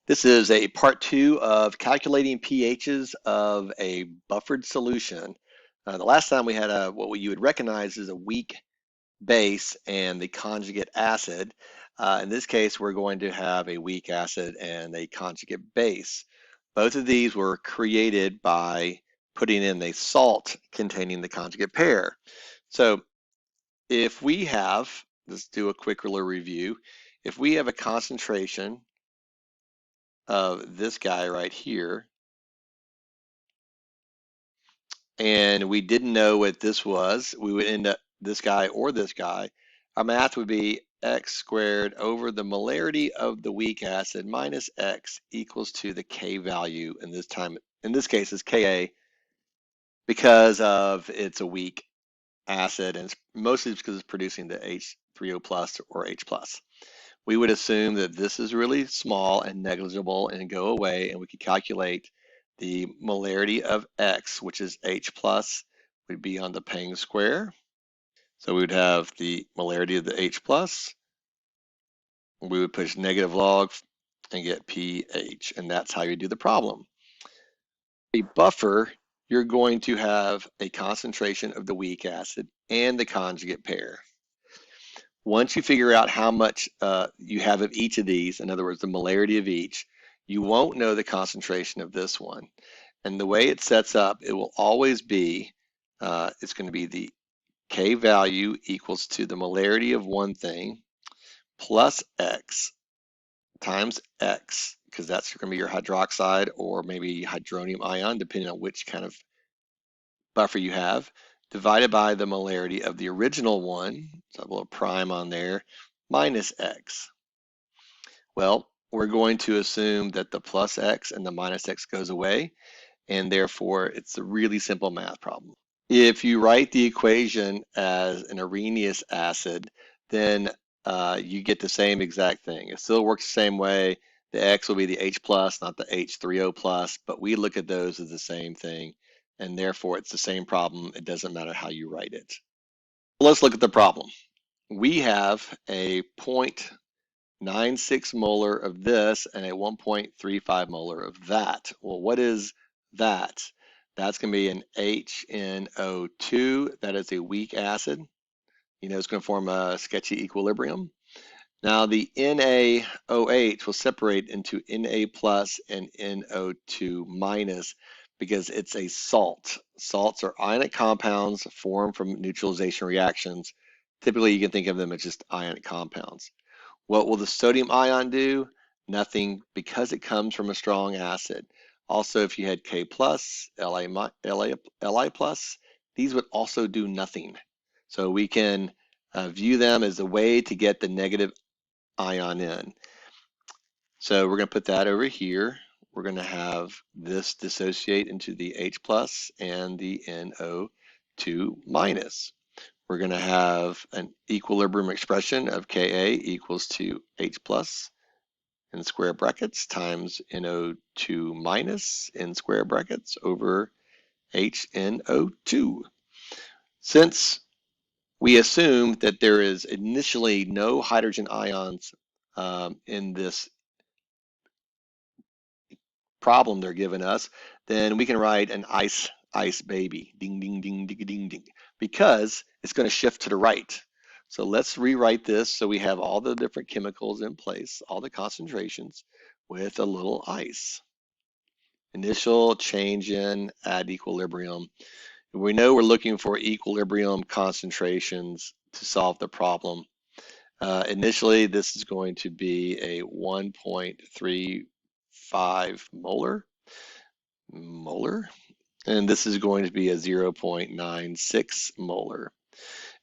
This is a part 2 of calculating pHs of a buffered solution. The last time we had what you would recognize as a weak base and the conjugate acid. In this case, we're going to have a weak acid and a conjugate base. Both of these were created by putting in a salt containing the conjugate pair. So if we have, let's do a quick little review. If we have a concentration of this guy right here, and we didn't know what this was, we would end up this guy or this guy. Our math would be x squared over the molarity of the weak acid minus x equals to the K value, and in this case is Ka, because of it's a weak acid, and it's mostly because it's producing the H3O plus or H plus. We would assume that this is really small and negligible and go away, and we could calculate the molarity of X, which is H plus, would be on the Pang square. So we would have the molarity of the H plus. We would push negative log and get pH, and that's how you do the problem. A buffer, you're going to have a concentration of the weak acid and the conjugate pair. Once you figure out how much you have of each of these, in other words, the molarity of each, you won't know the concentration of this one. And the way it sets up, it will always be, it's going to be the K value equals to the molarity of one thing plus X times X, because that's going to be your hydroxide or maybe hydronium ion, depending on which kind of buffer you have, divided by the molarity of the original one, so a little prime on there, minus X. Well, we're going to assume that the plus X and the minus X goes away, and therefore it's a really simple math problem. If you write the equation as an Arrhenius acid, then you get the same exact thing. It still works the same way. The X will be the H plus, not the H3O plus, but we look at those as the same thing, and therefore it's the same problem. It doesn't matter how you write it. Let's look at the problem. We have a 0.96 molar of this and a 1.35 molar of that. Well, what is that? That's going to be an HNO2. That is a weak acid. You know, it's going to form a sketchy equilibrium. Now the NaOH will separate into Na plus and NO2 minus because it's a salt. Salts are ionic compounds formed from neutralization reactions. Typically, you can think of them as just ionic compounds. What will the sodium ion do? Nothing, because it comes from a strong acid. Also, if you had K plus, Li plus, these would also do nothing. So we can view them as a way to get the negative ion in. So we're going to put that over here. We're going to have this dissociate into the H plus and the NO2 minus. We're going to have an equilibrium expression of Ka equals to H plus in square brackets times NO2 minus in square brackets over HNO2. Since we assume that there is initially no hydrogen ions in this problem they're giving us, then we can write an ice baby, ding, ding, ding, ding, ding, ding, because it's going to shift to the right. So let's rewrite this so we have all the different chemicals in place, all the concentrations with a little ice. Initial change in at equilibrium. We know we're looking for equilibrium concentrations to solve the problem. Initially, this is going to be a 1.35 molar, and this is going to be a 0.96 molar.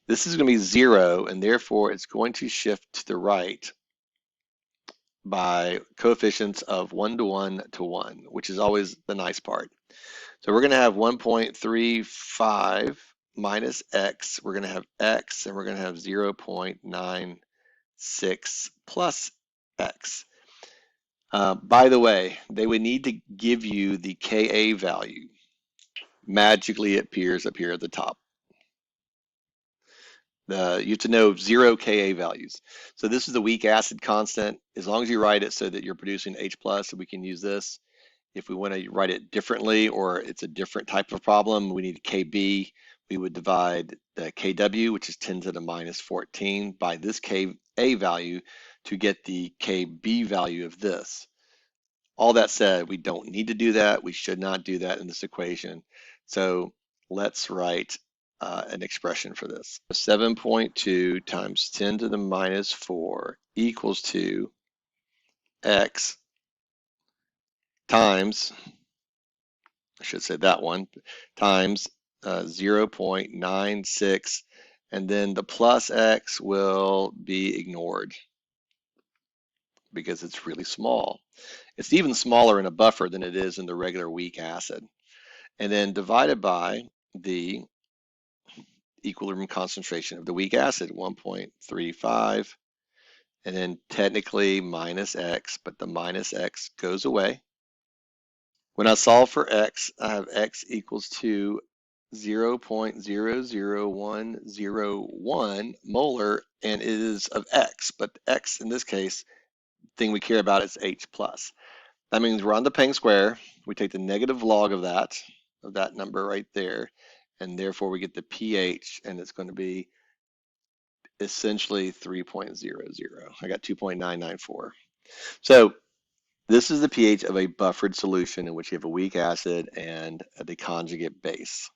This is going to be 0, and therefore it's going to shift to the right by coefficients of 1 to 1 to 1, which is always the nice part. So we're going to have 1.35 minus x. We're going to have x, and we're going to have 0.96 plus x. By the way, they would need to give you the Ka value. Magically, it appears up here at the top. You have to know 0 Ka values. So this is the weak acid constant. As long as you write it so that you're producing H plus, we can use this. If we want to write it differently or it's a different type of problem, we need Kb. We would divide the Kw, which is 10 to the minus 14, by this Ka value to get the Kb value of this. All that said, we don't need to do that. We should not do that in this equation. So let's write an expression for this. 7.2 times 10 to the minus 4 equals to x times, I should say that one, times 0.96, and then the plus x will be ignored because it's really small. It's even smaller in a buffer than it is in the regular weak acid. And then divided by the equilibrium concentration of the weak acid, 1.35, and then technically minus x, but the minus x goes away. When I solve for x, I have x equals to 0.00101 molar, and it is of x, but x in this case, thing we care about is H plus. That means we're on the Peng square. We take the negative log of that number right there, and therefore we get the pH, and it's going to be essentially 3.00. I got 2.994. So this is the pH of a buffered solution in which you have a weak acid and the conjugate base.